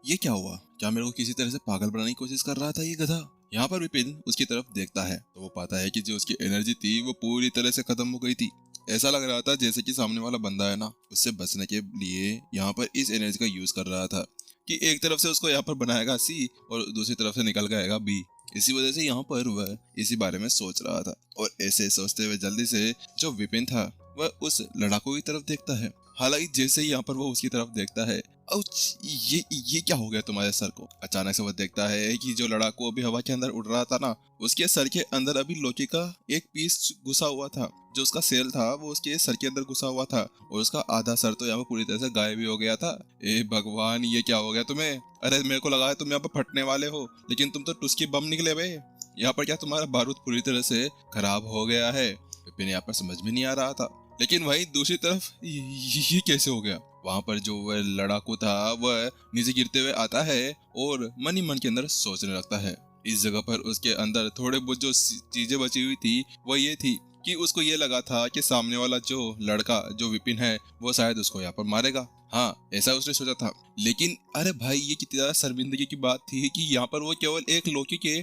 ये क्या हुआ? क्या मेरे को किसी तरह से पागल बनाने की कोशिश कर रहा था ये गधा? यहाँ पर विपिन उसकी तरफ देखता है तो वो पाता है कि जो उसकी एनर्जी थी वो पूरी तरह से खत्म हो गई थी। ऐसा लग रहा था जैसे कि सामने वाला बंदा है ना, उससे बचने के लिए यहाँ पर इस एनर्जी का यूज कर रहा था कि एक तरफ से उसको यहाँ पर बनाएगा सी और दूसरी तरफ से निकल गएगा बी। इसी वजह से यहाँ पर वह इसी बारे में सोच रहा था और ऐसे सोचते हुए जल्दी से जो विपिन था वह उस लड़ाकू की तरफ देखता है। हालांकि जैसे ही यहाँ पर वो उसकी तरफ देखता है, औच, ये क्या हो गया तुम्हारे सर को? अचानक से वो देखता है कि जो लड़ाकू अभी हवा के अंदर उड़ रहा था ना, उसके सर के अंदर अभी लोकी का एक पीस घुसा हुआ था। जो उसका सेल था वो उसके सर के अंदर घुसा हुआ था और उसका आधा सर तो यहाँ पर पूरी तरह से गायब भी हो गया था। ए भगवान, ये क्या हो गया तुम्हें? अरे मेरे को लगा है तुम यहाँ पर फटने वाले हो, लेकिन तुम तो टुस्की बम निकले बे। यहाँ पर क्या तुम्हारा बारूद पूरी तरह से खराब हो गया है? विपिन यहाँ पर समझ में नहीं आ रहा था। लेकिन वहीं दूसरी तरफ ये कैसे हो गया? वहां पर जो वह लड़ाकू था वह नीचे गिरते हुए आता है और मन ही मन के अंदर सोचने लगता है। इस जगह पर उसके अंदर थोड़े बहुत जो चीजें बची हुई थी वो ये थी कि उसको ये लगा था कि सामने वाला जो लड़का जो विपिन है वो शायद उसको यहाँ पर मारेगा। हाँ, ऐसा उसने सोचा था। लेकिन अरे भाई, ये कितनी ज्यादा शर्मिंदगी की बात थी कि यहाँ पर वो केवल एक लोकी के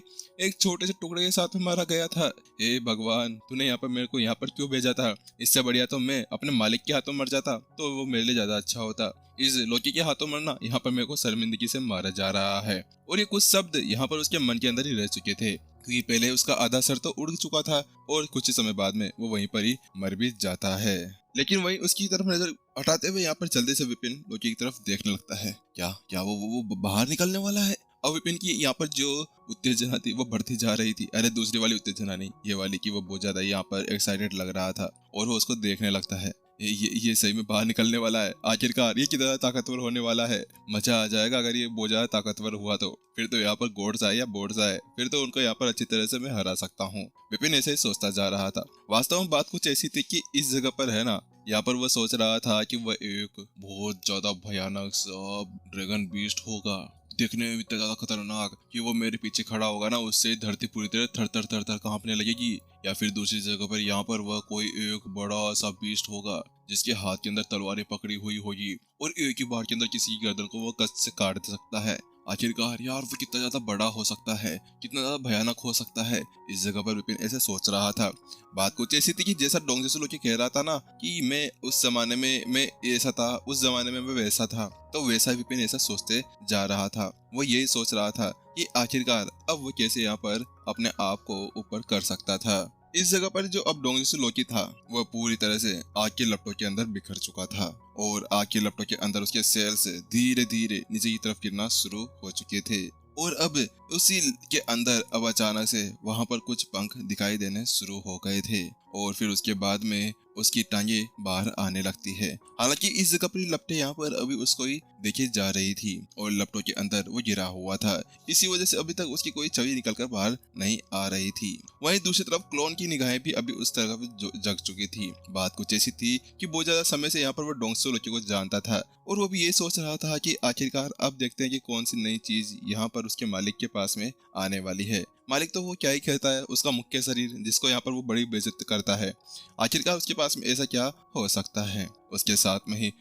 एक छोटे से टुकड़े के साथ में मारा गया था। हे भगवान, तूने यहाँ पर मेरे को यहाँ पर क्यों भेजा था? इससे बढ़िया तो मैं अपने मालिक के हाथों मर जाता तो वो मेरे लिए ज्यादा अच्छा होता। इस लोकी के हाथों मरना यहाँ पर मेरे को शर्मिंदगी से मारा जा रहा है। और ये कुछ शब्द यहाँ पर उसके मन के अंदर ही रह चुके थे क्योंकि पहले उसका आधा सर तो उड़ चुका था और कुछ ही समय बाद में वो वहीं पर ही मर भी जाता है। लेकिन वहीं उसकी तरफ नजर हटाते हुए यहाँ पर जल्दी से विपिन लोकी की तरफ देखने लगता है। क्या क्या वो बाहर निकलने वाला है? अब विपिन की यहाँ पर जो उत्तेजना थी वो बढ़ती जा रही थी। अरे दूसरी वाली उत्तेजना नहीं, ये वाली की वो बहुत ज्यादा यहाँ पर एक्साइटेड लग रहा था और वो उसको देखने लगता है। ये सही में बाहर निकलने वाला है। आखिरकार ये कितना ताकतवर होने वाला है। मजा आ जाएगा अगर ये बहुत ज्यादा ताकतवर हुआ तो। फिर तो यहाँ पर गोड्स आए या बोर्ड्स आए, फिर तो उनको यहाँ पर अच्छी तरह से मैं हरा सकता हूँ। विपिन ऐसे ही सोचता जा रहा था। वास्तव में बात कुछ ऐसी थी कि इस जगह पर है ना, यहाँ पर वह सोच रहा था कि वह एक बहुत ज्यादा भयानक सा ड्रैगन बीस्ट होगा, देखने में इतना ज्यादा खतरनाक कि वो मेरे पीछे खड़ा होगा ना, उससे धरती पूरी तरह थर थर थर थर कांपने लगेगी। या फिर दूसरी जगह पर यहाँ पर वह कोई एक बड़ा सा बीस्ट होगा जिसके हाथ के अंदर तलवारें पकड़ी हुई होगी और एक ही बार के अंदर किसी की गर्दन को वो कस से काट सकता है। आखिरकार यार वो कितना ज्यादा बड़ा हो सकता है, कितना ज्यादा भयानक हो सकता है। इस जगह पर विपिन ऐसे सोच रहा था। बात कुछ ऐसी थी कि जैसा डोंगजेसु लोकी कह रहा था ना कि मैं उस जमाने में मैं ऐसा था, उस जमाने में मैं वैसा था, तो वैसा विपिन ऐसा सोचते जा रहा था। वो यही सोच रहा था कि आखिरकार अब वो कैसे यहाँ पर अपने आप को ऊपर कर सकता था। इस जगह पर जो अब डोंगजेसु लोकी था वह पूरी तरह से आग के लपटों के अंदर बिखर चुका था और आग के लपटों के अंदर उसके सेल्स धीरे धीरे नीचे की तरफ गिरना शुरू हो चुके थे। और अब उसी के अंदर अब अचानक से वहां पर कुछ पंख दिखाई देने शुरू हो गए थे और फिर उसके बाद में उसकी टांगे बाहर आने लगती है। हालांकि इस जगह पर लपटे यहाँ पर अभी उसको ही देखी जा रही थी और लपटों के अंदर वो गिरा हुआ था। इसी वजह से अभी तक उसकी कोई छवि निकलकर बाहर नहीं आ रही थी। वहीं दूसरी तरफ क्लोन की निगाहें भी अभी उस तरफ जग चुकी थी। बात कुछ ऐसी थी कि बहुत ज्यादा समय से यहाँ पर वो डोंगजेसु लोकी को जानता था और वो भी ये सोच रहा था कि आखिरकार अब देखते हैं कि कौन सी नई चीज यहाँ पर उसके मालिक के पास में आने वाली है। मालिक तो वो क्या ही कहता है, उसका मुख्य शरीर जिसको यहाँ पर वो बड़ी बेइज्जत करता है। आखिरकार उसके पास में ऐसा क्या हो सकता है? उसके साथ में ही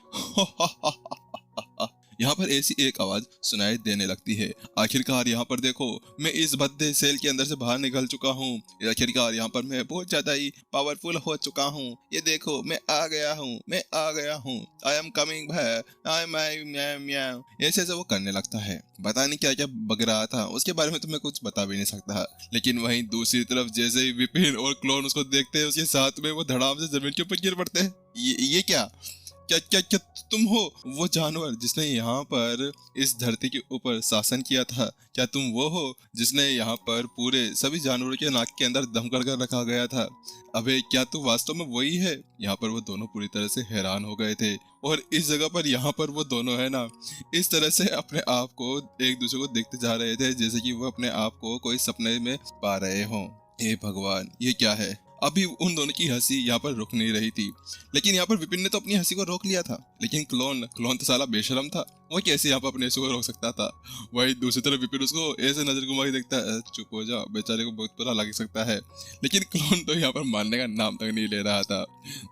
यहाँ पर ऐसी एक आवाज सुनाई देने लगती है। आखिरकार यहाँ पर देखो, मैं इस भद्दे सेल के अंदर से बाहर निकल चुका हूँ। आखिरकार यहाँ पर मैं बहुत ज्यादा ही पावरफुल हो चुका हूँ। ये देखो, मैं आ गया हूँ, मैं आ गया हूँ। I am coming back, I am ऐसे ऐसे वो करने लगता है। पता नहीं क्या क्या बग रहा था, उसके बारे में तो मैं कुछ बता भी नहीं सकता। लेकिन वहीं दूसरी तरफ जैसे ही विपिन और क्लोन उसको देखते हैं, उसके साथ में वो धड़ाम से जमीन के ऊपर गिर पड़ते हैं। ये क्या क्या क्या क्या तुम हो वो जानवर जिसने यहाँ पर इस धरती के ऊपर शासन किया था? क्या तुम वो हो जिसने यहाँ पर पूरे सभी जानवरों के नाक के अंदर दम कर रखा गया था? अबे क्या तू वास्तव में वही है? यहाँ पर वो दोनों पूरी तरह से हैरान हो गए थे और इस जगह पर यहाँ पर वो दोनों है ना, इस तरह से अपने आप को एक दूसरे को देखते जा रहे थे जैसे कि वो अपने आप को कोई सपने में पा रहे हों। हे भगवान, ये क्या है? अभी उन दोनों की हंसी यहाँ पर रुक नहीं रही थी। लेकिन यहाँ पर विपिन ने तो अपनी हंसी को रोक लिया था, लेकिन क्लोन तो साला बेशरम था। वो कैसे यहाँ पर अपने आंसू को रोक सकता था। वही दूसरी तरफ विपिन उसको ऐसे नजर घुमा के देखता है, चुप हो जा, बेचारे को बहुत बुरा लग सकता है। लेकिन क्लोन तो यहाँ पर मानने का नाम तक नहीं ले रहा था।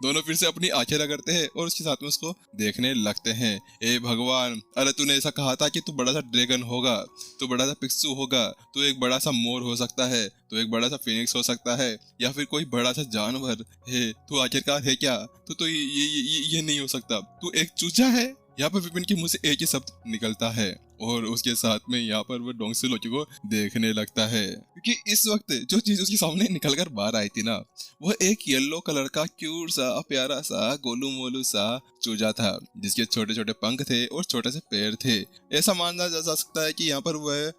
दोनों फिर से अपनी आंखें रगड़ते हैं और उसके साथ में उसको देखने लगते हैं। ए भगवान, अरे तूने ऐसा कहा था कि तू बड़ा सा ड्रैगन होगा, तू बड़ा सा पिक्सू होगा, तू एक बड़ा सा मोर हो सकता है, तू एक बड़ा सा फिनिक्स हो सकता है, या फिर कोई बड़ा सा जानवर है। तू आखिरकार है क्या? तू तो ये नहीं हो सकता, तू एक चूचा है। यहाँ पर विपिन के मुंह से एक ही शब्द निकलता है और उसके साथ में यहाँ पर वो डोंगसी लोकी को देखने लगता है, क्योंकि इस वक्त जो चीज उसके सामने निकल कर बाहर आई थी ना, वो एक येलो कलर का क्यूट सा प्यारा सा गोलू मोलू सा चूजा था, जिसके छोटे छोटे पंख थे और छोटे से पैर थे। ऐसा माना जा सकता है कि यहाँ पर वह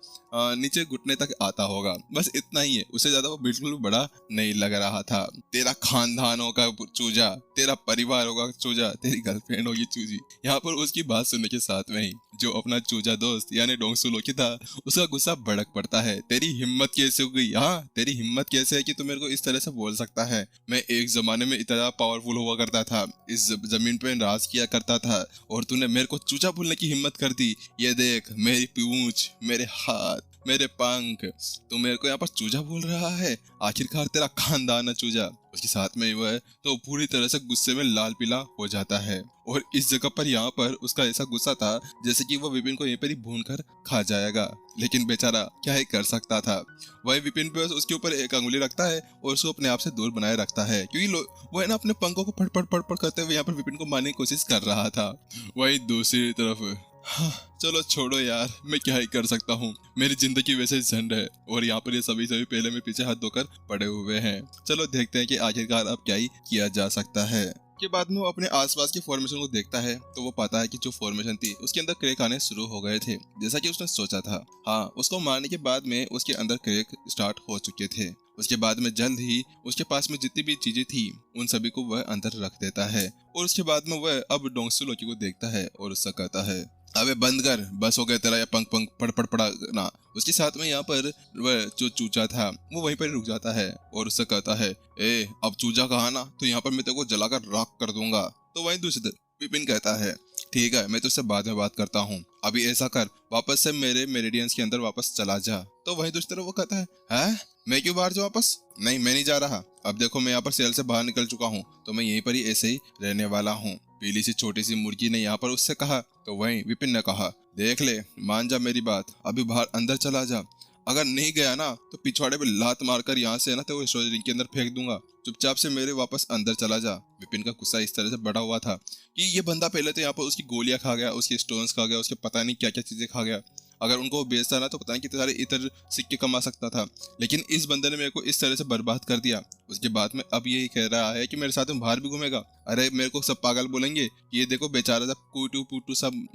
नीचे घुटने तक आता होगा, बस इतना ही है, उससे ज्यादा वो बिल्कुल भी बड़ा नहीं लग रहा था। तेरा खानदान होगा चूजा, तेरा परिवार होगा चूजा, तेरी गर्लफ्रेंड होगी चूजी। यहाँ पर उसकी बात सुनने के साथ में ही जो अपना चूजा दोस्त यानी डोंगसू लोकी था, उसका गुस्सा भड़क पड़ता है। तेरी हिम्मत कैसे हो गई? हाँ, तेरी हिम्मत कैसे है कि तू मेरे को इस तरह से बोल सकता है? मैं एक जमाने में इतना पावरफुल हुआ करता था, इस जमीन पे राज किया करता था, और तूने मेरे को चूजा बोलने की हिम्मत कर दी। ये देख, मेरी पूंछ, मेरे हाथ, मेरे पंख, तू मेरे को यहाँ पर चूजा बोल रहा है? आखिरकार तेरा खानदान है चूजा। उसके साथ में वह तो पूरी तरह से गुस्से में लाल पीला हो जाता है, और इस जगह पर यहाँ पर उसका ऐसा गुस्सा था जैसे कि वो विपिन को यहीं पर ही भून कर खा जाएगा। लेकिन बेचारा क्या ही कर सकता था। वह विपिन पे उसके ऊपर एक अंगुली रखता है और उसको अपने आप से दूर बनाए रखता है, क्योंकि वो है ना अपने पंखों को फट फट फट फट करते हुए यहाँ पर विपिन को मारने की कोशिश कर रहा था। वही दूसरी तरफ हाँ, चलो छोड़ो यार, मैं क्या ही कर सकता हूँ, मेरी जिंदगी वैसे झंड है, और यहाँ पर ये सभी पहले में पीछे हाथ धोकर पड़े हुए हैं। चलो देखते हैं कि आखिरकार अब क्या ही किया जा सकता है। के बाद में वो अपने आसपास के फॉर्मेशन को देखता है तो वो पाता है कि जो फॉर्मेशन थी उसके अंदर क्रैक आने शुरू हो गए थे, जैसा कि उसने सोचा था। हाँ, उसको मारने के बाद में उसके अंदर क्रैक स्टार्ट हो चुके थे। उसके बाद में जल्द ही उसके पास में जितनी भी चीजें थी उन सभी को वह अंदर रख देता है, और उसके बाद में वह अब डोंगसू लोकी को देखता है और उससे कहता है, अबे बंद कर, बस हो गया तेरा ये पंख पंख पड़ पड़ पड़ा ना। उसके साथ में यहाँ पर वह जो चूचा था वो वहीं पर रुक जाता है और उससे कहता है, ए अब चूजा कहा ना, तो यहाँ पर मैं तेरे को जलाकर राख कर दूंगा। तो वहीं दूसरी विपिन कहता है, ठीक है, मैं तुझसे बाद में बात करता हूँ, अभी ऐसा कर, वापस से मेरे मेरिडियंस के अंदर वापस चला जा। तो वहीं दूसरी तरफ वो कहता है, मैं क्यों बाहर जाऊँ वापस? नहीं, मैं नहीं जा रहा। अब देखो, मैं यहाँ पर सेल से बाहर निकल चुका हूँ, तो मैं यहीं पर ही ऐसे ही रहने वाला हूँ। पीली सी छोटी सी मुर्गी ने यहाँ पर उससे कहा। तो वहीं विपिन ने कहा, देख ले, मान जा मेरी बात, अभी बाहर अंदर चला जा, अगर नहीं गया ना तो पिछवाड़े पे लात मारकर यहाँ से ना तो स्टोरेज रिंग के अंदर फेंक दूंगा। चुपचाप से मेरे वापस अंदर चला जा। विपिन का गुस्सा इस तरह से बढ़ा हुआ था कि ये बंदा पहले तो यहाँ पर उसकी गोलियां खा गया, उसके स्टोन्स खा गया, उसके पता नहीं क्या क्या चीजें खा गया। अगर उनको बेचता ना तो पता नहीं कितने सारे इतर सिक्के कमा सकता था, लेकिन इस बंदे ने मेरे को इस तरह से बर्बाद कर दिया। उसके बाद में अब ये कह रहा है कि मेरे साथ में बाहर भी घूमेगा। अरे मेरे को सब पागल बोलेंगे, ये देखो बेचारा सा कूटू पुटू सब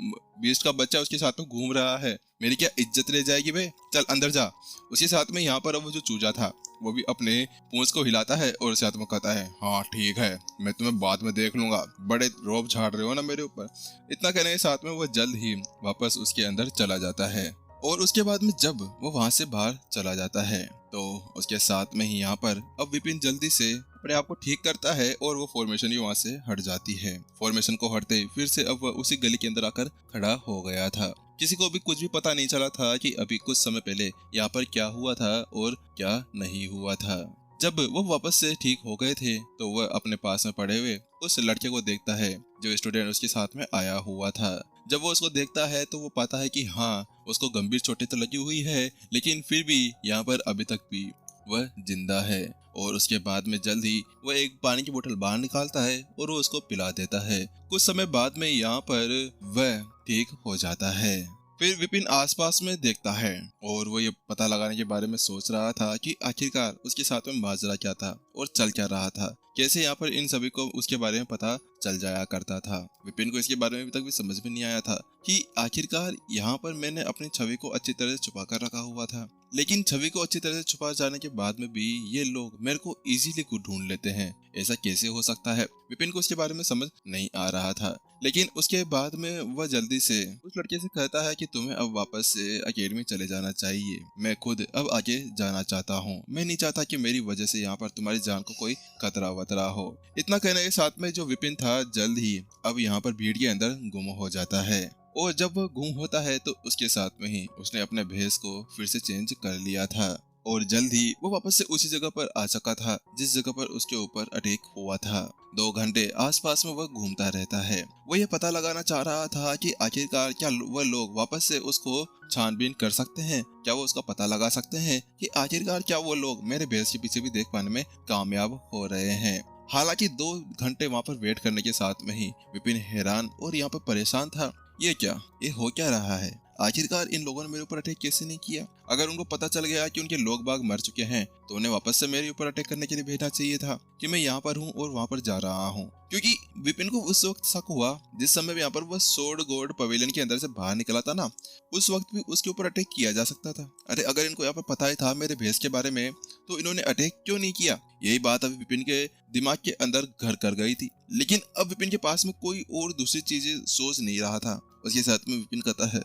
बीस्ट का बच्चा उसके साथ में घूम रहा है, मेरी क्या इज्जत रह जाएगी बे, चल अंदर जा। उसके साथ में यहाँ पर अब वो जो चूजा था वो भी अपने पूंछ को हिलाता है और साथ में कहता है, हाँ ठीक है, मैं तुम्हें बाद में देख लूंगा, बड़े रोब झाड़ रहे हो ना मेरे ऊपर। इतना कहने के साथ में वो जल्द ही वापस उसके अंदर चला जाता है, और उसके बाद में जब वो वहां से बाहर चला जाता है तो उसके साथ में ही यहाँ पर अब विपिन जल्दी से अपने आप को ठीक करता है और वो फॉर्मेशन ही वहां से हट जाती है। फॉर्मेशन को हटते ही फिर से अब वह उसी गली के अंदर आकर खड़ा हो गया था। किसी को भी कुछ भी पता नहीं चला था कि अभी कुछ समय पहले यहाँ पर क्या हुआ था और क्या नहीं हुआ था। जब वो वापस से ठीक हो गए थे तो वह अपने पास में पड़े हुए उस लड़के को देखता है जो स्टूडेंट उसके साथ में आया हुआ था। जब वो उसको देखता है तो वो पाता है कि हाँ, उसको गंभीर चोटें तो लगी हुई है, लेकिन फिर भी यहाँ पर अभी तक भी वह जिंदा है। और उसके बाद में जल्द ही वह एक पानी की बोतल बाहर निकालता है और वो उसको पिला देता है। कुछ समय बाद में यहाँ पर वह ठीक हो जाता है। फिर विपिन आसपास में देखता है और वो ये पता लगाने के बारे में सोच रहा था कि आखिरकार उसके साथ में माजरा क्या था और चल क्या रहा था, कैसे यहाँ पर इन सभी को उसके बारे में पता चल जाया करता था। विपिन को इसके बारे में अभी तक भी समझ में नहीं आया था कि आखिरकार यहाँ पर मैंने अपनी छवि को अच्छी तरह से छुपा कर रखा हुआ था, लेकिन छवि को अच्छी तरह से छुपा जाने के बाद में भी ये लोग मेरे को इजीली को ढूंढ लेते हैं, ऐसा कैसे हो सकता है? विपिन को उसके बारे में समझ नहीं आ रहा था। लेकिन उसके बाद में वह जल्दी से उस लड़के से कहता है कि तुम्हें अब वापस से अकेडमी चले जाना चाहिए, मैं खुद अब आगे जाना चाहता हूँ, मैं नहीं चाहता कि मेरी वजह से यहाँ पर तुम्हारी जान को कोई खतरा वतरा हो। इतना कहने के साथ में जो विपिन था जल्द ही अब यहाँ पर भीड़ के अंदर गुम हो जाता है। और जब वह गुम होता है तो उसके साथ में ही उसने अपने भेष को फिर से चेंज कर लिया था और जल्द ही वो वापस से उसी जगह पर आ चुका था जिस जगह पर उसके ऊपर अटैक हुआ था। 2 घंटे आसपास में वह घूमता रहता है। वो ये पता लगाना चाह रहा था कि आखिरकार क्या वह लोग वापस से उसको छानबीन कर सकते हैं, क्या वो उसका पता लगा सकते हैं कि आखिरकार क्या वो लोग मेरे भेष के पीछे भी देख पाने में कामयाब हो रहे हैं। हालांकि 2 घंटे वहां पर वेट करने के साथ में ही विपिन हैरान और यहाँ पर परेशान था। ये क्या, ये हो क्या रहा है? आखिरकार इन लोगों ने मेरे ऊपर अटैक कैसे नहीं किया? अगर उनको पता चल गया कि उनके लोग बाग मर चुके हैं तो उन्हें वापस से मेरे ऊपर अटैक करने के लिए भेजना चाहिए था कि मैं यहाँ पर हूँ और वहाँ पर जा रहा हूँ। क्योंकि विपिन को उस वक्त शक हुआ जिस समय यहाँ पर वह सोड गोड पवेलियन के अंदर से बाहर निकला था ना, उस वक्त भी उसके ऊपर अटैक किया जा सकता था। अरे अगर इनको यहाँ पर पता ही था मेरे भेष के बारे में तो इन्होंने अटैक क्यों नहीं किया? यही बात अभी विपिन के दिमाग के अंदर घर कर गई थी। लेकिन अब विपिन के पास में कोई और दूसरी चीजें सोच नहीं रहा था। उसके साथ में विपिन कहता है,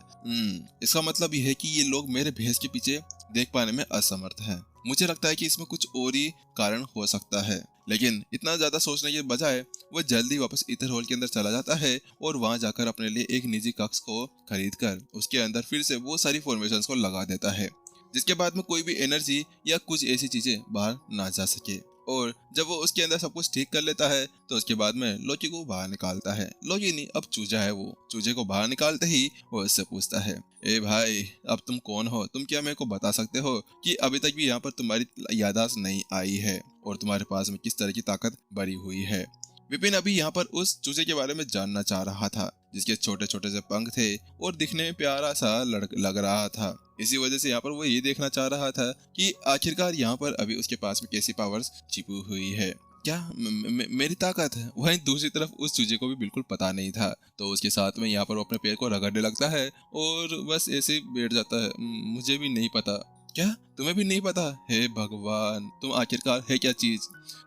इसका मतलब यह है कि ये लोग मेरे भेष के पीछे देख पाने में असमर्थ हैं। मुझे लगता है कि इसमें कुछ और ही कारण हो सकता है। लेकिन इतना ज्यादा सोचने के बजाय वह जल्दी वापस ईथर हॉल के अंदर चला जाता है और वहां जाकर अपने लिए एक निजी कक्ष को खरीद कर उसके अंदर फिर से वो सारी फॉर्मेशंस को लगा देता है जिसके बाद में कोई भी एनर्जी या कुछ ऐसी चीजें बाहर ना जा सके। और जब वो उसके अंदर सब कुछ ठीक कर लेता है तो उसके बाद में लोकी को बाहर निकालता है। लोकी नहीं, अब चूजा है वो। चूजे को बाहर निकालते ही वो उससे पूछता है, ए भाई, अब तुम कौन हो? तुम क्या मेरे को बता सकते हो कि अभी तक भी यहाँ पर तुम्हारी याददाश्त नहीं आई है और तुम्हारे पास में किस तरह की ताकत भरी हुई है? विपिन अभी यहाँ पर उस चूजे के बारे में जानना चाह रहा था जिसके छोटे छोटे से पंख थे और दिखने में प्यारा सा लग रहा था। इसी वजह से यहाँ पर वो ये देखना चाह रहा था कि आखिरकार यहाँ पर अभी उसके पास में कैसी पावर्स छिपी हुई है। क्या मेरी ताकत है? वहीं दूसरी तरफ उस चूजे को भी बिल्कुल पता नहीं था तो उसके साथ में यहाँ पर वो अपने पैर को रगड़ने लगता है और बस ऐसे ही बैठ जाता है। मुझे भी नहीं पता। क्या तुम्हें भी नहीं पता? हे भगवान, तुम आखिरकार है क्या चीज?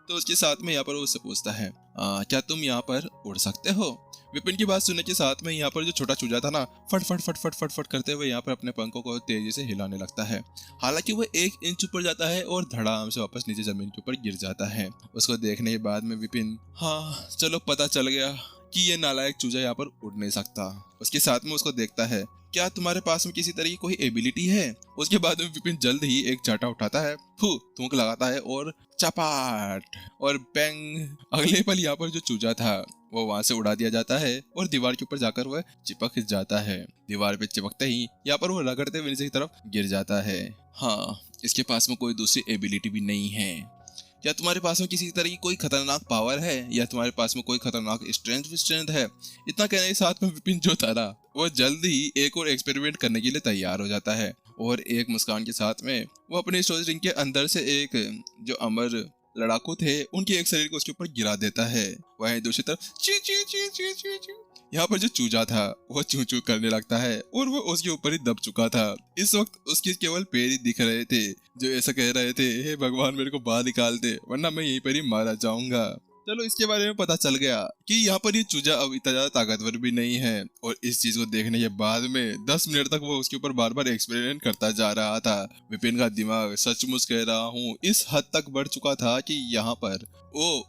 तो उसके साथ में यहाँ पर वो उससे पूछता है, क्या तुम यहाँ पर उड़ सकते हो? विपिन की बात सुनने के साथ में यहाँ पर जो छोटा चूजा था ना, फट फट फट फट फट फट करते हुए यहाँ पर अपने पंखों को तेजी से हिलाने लगता है। हालांकि वो 1 इंच ऊपर जाता है और धड़ाम से वापस नीचे जमीन के ऊपर गिर जाता है। उसको देखने के बाद में विपिन, हाँ चलो पता चल गया कि ये नालायक चूजा यहाँ पर उड़ नहीं सकता। उसके साथ में उसको देखता है, क्या तुम्हारे पास में किसी तरह की कोई एबिलिटी है? उसके बाद में विपिन जल्द ही एक चाटा उठाता है, फू थूक लगाता है और चपाट और बैंग। अगले पल यहाँ पर जो चूजा था वो वहां से उड़ा दिया जाता है और दीवार के ऊपर जाकर वह चिपक जाता है। दीवार पे चिपकते ही यहाँ पर वो रगड़ते हुए नीचे की तरफ गिर जाता है। हाँ, इसके पास में कोई दूसरी एबिलिटी भी नहीं है। क्या तुम्हारे पास में किसी तरह की कोई खतरनाक पावर है या तुम्हारे पास में कोई खतरनाक स्ट्रेंथ है? इतना कहने के साथ में विपिन जो था वो जल्द ही एक और एक्सपेरिमेंट करने के लिए तैयार हो जाता है और एक मुस्कान के साथ में वो अपने स्टोरेज रिंग के अंदर से एक जो अमर लड़ाकू थे उनके एक शरीर को उसके ऊपर गिरा देता है। वहीं दूसरी तरफ ची ची ची ची ची ची यहाँ पर जो चूजा था वो चू चू करने लगता है और वो उसके ऊपर ही दब चुका था। इस वक्त उसके केवल पैर ही दिख रहे थे जो ऐसा कह रहे थे, हे भगवान मेरे को बाहर निकाल दे वरना मैं यहीं पर ही मारा जाऊंगा। चलो इसके बारे में पता चल गया कि यहाँ पर ये चूजा अब इतना ज्यादा ताकतवर भी नहीं है और इस चीज को देखने के बाद में 10 मिनट तक वो उसके ऊपर बार बार एक्सपेरिमेंट करता जा रहा था। विपिन का दिमाग सचमुच कह रहा हूँ इस हद तक बढ़ चुका था कि यहाँ पर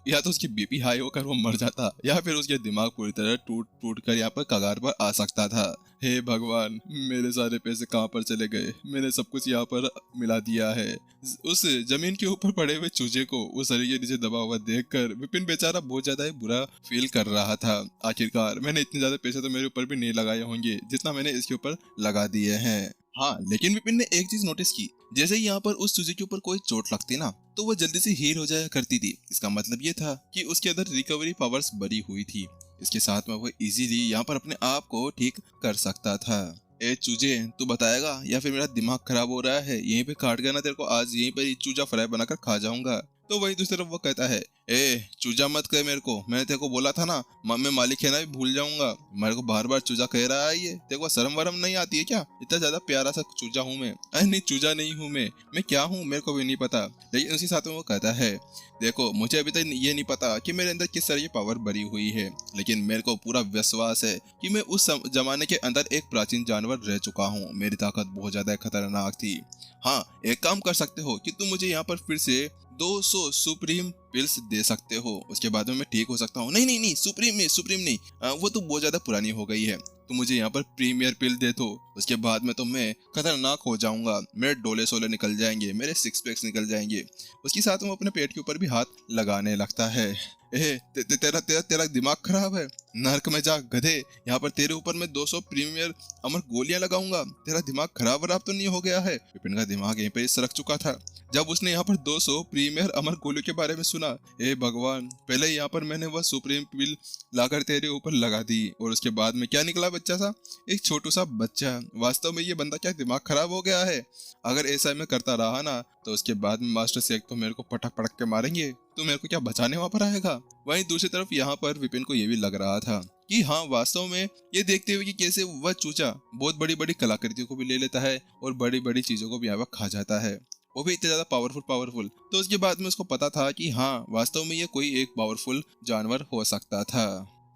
या तो उसकी बीपी हाई होकर वो मर जाता या फिर उसके दिमाग पूरी तरह टूट टूट कर यहाँ पर कगार पर आ सकता था। हे भगवान, मेरे सारे पैसे कहाँ पर चले गए? मैंने सब कुछ यहाँ पर मिला दिया है। उस जमीन के ऊपर पड़े हुए चूजे को उस शरीर के नीचे दबा हुआ देखकर विपिन बेचारा बहुत ज्यादा ही बुरा फील कर रहा था। आखिरकार मैंने इतने ज्यादा पैसे तो मेरे ऊपर भी नहीं लगाए होंगे जितना मैंने इसके ऊपर लगा दिए हैं। हाँ, लेकिन विपिन ने एक चीज नोटिस की, जैसे ही यहाँ पर उस चूजे के ऊपर कोई चोट लगती ना तो वो जल्दी से हील हो जाया करती थी। इसका मतलब ये था कि उसके अंदर रिकवरी पावर्स बढ़ी हुई थी। इसके साथ में वो इजीली यहाँ पर अपने आप को ठीक कर सकता था। ए चूजे, तू बताएगा या फिर मेरा दिमाग खराब हो रहा है? यहीं पे काट गया ना तेरे को, आज यहीं पर ही चूजा फ्राई बनाकर खा जाऊंगा। तो वही दूसरी तरफ वो कहता है, ए चूजा मत कह मेरे को, मैंने तेरे को बोला था ना मैं मालिक है ना भी भूल जाऊंगा। मेरे को बार बार चूजा कह रहा है ये, तेरे को शर्म वरम नहीं आती है क्या? इतना ज्यादा प्यारा सा चूजा हूँ मैं। अरे नहीं, चूजा नहीं हूँ मैं क्या हूँ मेरे को भी नहीं पता। लेकिन उसी साथ में वो कहता है, देखो मुझे अभी तक ये नहीं पता कि मेरे अंदर किस तरह की पावर भरी हुई है, लेकिन मेरे को पूरा विश्वास है कि मैं उस जमाने के अंदर एक प्राचीन जानवर रह चुका हूँ। मेरी ताकत बहुत ज्यादा खतरनाक थी। हाँ, एक काम कर सकते हो कि तुम मुझे यहाँ पर फिर से 200 सुप्रीम पिल्स दे सकते हो, उसके बाद में मैं ठीक हो सकता हूँ। नहीं नहीं नहीं, सुप्रीम नहीं, वो तो बहुत ज्यादा पुरानी हो गई है। तो मुझे यहाँ पर प्रीमियर पिल दे दो, उसके बाद में तो मैं खतरनाक हो जाऊंगा, मेरे डोले सोले निकल जाएंगे, मेरे सिक्स पैक्स निकल जाएंगे। उसके साथ में वो अपने पेट के ऊपर भी हाथ लगाने लगता है। तेरा तेरा तेरा दिमाग खराब है, नर्क में जा गधे, यहाँ पर तेरे ऊपर मैं 200 प्रीमियर अमर गोलियां लगाऊंगा, तेरा दिमाग खराब तो नहीं हो गया है। विपिन का दिमाग यहीं पे सरक चुका था जब उसने यहाँ पर 200 प्रीमियर अमर गोलियों के बारे में सुना। हे भगवान, पहले यहाँ पर मैंने वह सुप्रीम पिल लाकर तेरे ऊपर लगा दी और उसके बाद में क्या निकला बच्चा सा, एक छोटू सा बच्चा। वास्तव में ये बंदा क्या दिमाग खराब हो गया है? अगर ऐसा मैं करता रहा ना तो उसके बाद में मास्टर शेख तो मेरे को पटक पटक के मारेंगे, तो मेरे को क्या बचाने वहां पर आएगा। वहीं दूसरी तरफ यहाँ पर विपिन को ये भी लग रहा था कि हाँ, वास्तव में ये देखते हुए कि कैसे वह चूचा बहुत बड़ी बड़ी कलाकृतियों को भी ले लेता है और बड़ी बड़ी चीजों को भी यहाँ पर खा जाता है, वो भी इतने ज्यादा पावरफुल। तो उसके बाद में उसको पता था कि हाँ, वास्तव में ये कोई एक पावरफुल जानवर हो सकता था।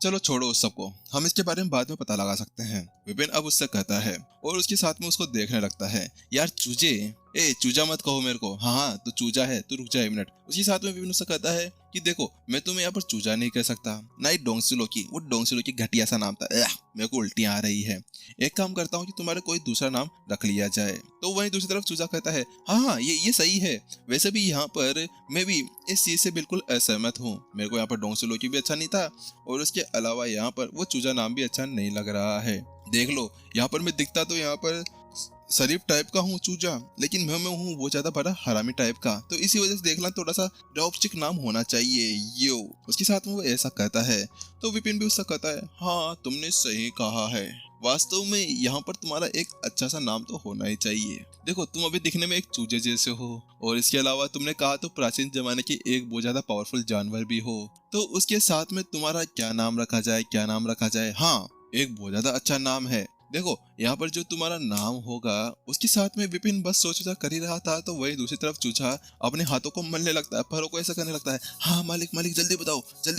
चलो छोड़ो उस सबको, हम इसके बारे में बाद में पता लगा सकते हैं। विपिन अब उससे कहता है और उसके साथ में उसको देखने लगता है। यार चूजे, ए चूजा मत कहो मेरे को, हाँ तू चूजा है, तू रुक जा एक मिनट। उसके साथ में विपिन उससे कहता है कि देखो, मैं तुम्हें यहाँ पर चूजा नहीं कह सकता, ना ही डोंगसिलो वो डोंगसिलो की घटिया सा नाम था, मेरे को उल्टियां आ रही है। एक काम करता हूँ कि तुम्हारा कोई दूसरा नाम रख लिया जाए। तो वहीं दूसरी तरफ चूजा कहता है हाँ ये सही है, वैसे भी यहाँ पर मैं भी इस चीज से बिल्कुल असहमत हूँ, मेरे को यहाँ पर डोंगसिलो भी अच्छा नहीं था और उसके अलावा यहाँ पर वो चूजा नाम भी अच्छा नहीं लग रहा है। देख लो, यहाँ पर मैं दिखता तो यहाँ पर शरीफ टाइप का हूँ चूजा, लेकिन मैं हूँ वो ज्यादा बड़ा हरामी टाइप का, तो इसी वजह से देखना थोड़ा सा ड्रॉपस्टिक नाम होना चाहिए यो। उसके साथ में वो ऐसा कहता है तो विपिन भी उससे कहता है हाँ तुमने सही कहा है, वास्तव में यहाँ पर तुम्हारा एक अच्छा सा नाम तो होना ही चाहिए। देखो, तुम अभी दिखने में एक चूजे जैसे हो और इसके अलावा तुमने कहा तो प्राचीन जमाने के एक बहुत ज्यादा पावरफुल जानवर भी हो, तो उसके साथ में तुम्हारा क्या नाम रखा जाए? हाँ, एक बहुत ज्यादा अच्छा नाम है। देखो, यहाँ पर जो तुम्हारा नाम होगा उसके साथ में विपिन बस सोचा कर ही रहा था, तो वही दूसरी तरफ चूचा अपने हाथों को मलने लगता है, पैरों को ऐसा करने लगता है। हाँ मालिक जल्दी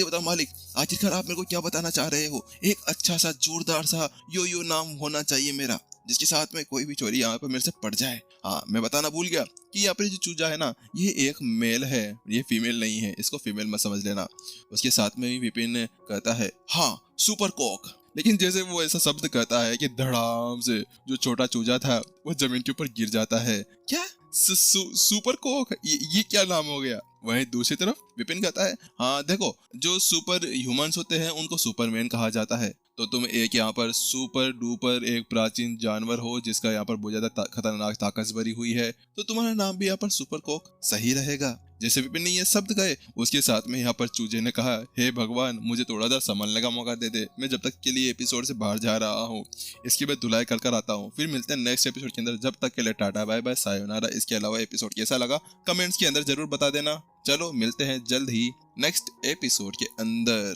बताओ मालिक, आखिरकार आप मेरे को क्या बताना चाह रहे हो? एक अच्छा सा जोरदार सा यो नाम होना चाहिए मेरा, जिसके साथ में कोई भी चोरी यहाँ पे मेरे से पड़ जाए। हाँ, मैं बताना भूल गया कि यहाँ पे जो चूजा है ना, ये एक मेल है, ये फीमेल नहीं है, इसको फीमेल मत समझ लेना। उसके साथ में भी विपिन कहता है हाँ सुपर कॉक, लेकिन जैसे वो ऐसा शब्द कहता है कि धड़ाम से जो छोटा चूजा था वो जमीन के ऊपर गिर जाता है। क्या सुपर कोक, ये क्या नाम हो गया? वहीं दूसरी तरफ विपिन कहता है हाँ देखो, जो सुपर ह्यूमंस होते हैं उनको सुपरमैन कहा जाता है, तो तुम एक यहाँ पर सुपर डुपर एक प्राचीन जानवर हो जिसका यहाँ पर बहुत ज्यादा खतरनाक ताकत भरी हुई है, तो तुम्हारा नाम भी यहाँ पर सुपर कोक सही रहेगा। जैसे विपिन ने ये शब्द कहे, उसके साथ में यहाँ पर चूजे ने कहा हे भगवान, मुझे थोड़ा सा संभलने का मौका दे दे, मैं जब तक के लिए एपिसोड से बाहर जा रहा हूँ, इसकी मैं धुलाई कर आता हूँ। फिर मिलते हैं नेक्स्ट एपिसोड के अंदर, जब तक के लिए टाटा बाय बाय सायोनारा। इसके अलावा एपिसोड कैसा लगा कमेंट्स के अंदर जरूर बता देना। चलो मिलते हैं जल्द ही नेक्स्ट एपिसोड के अंदर।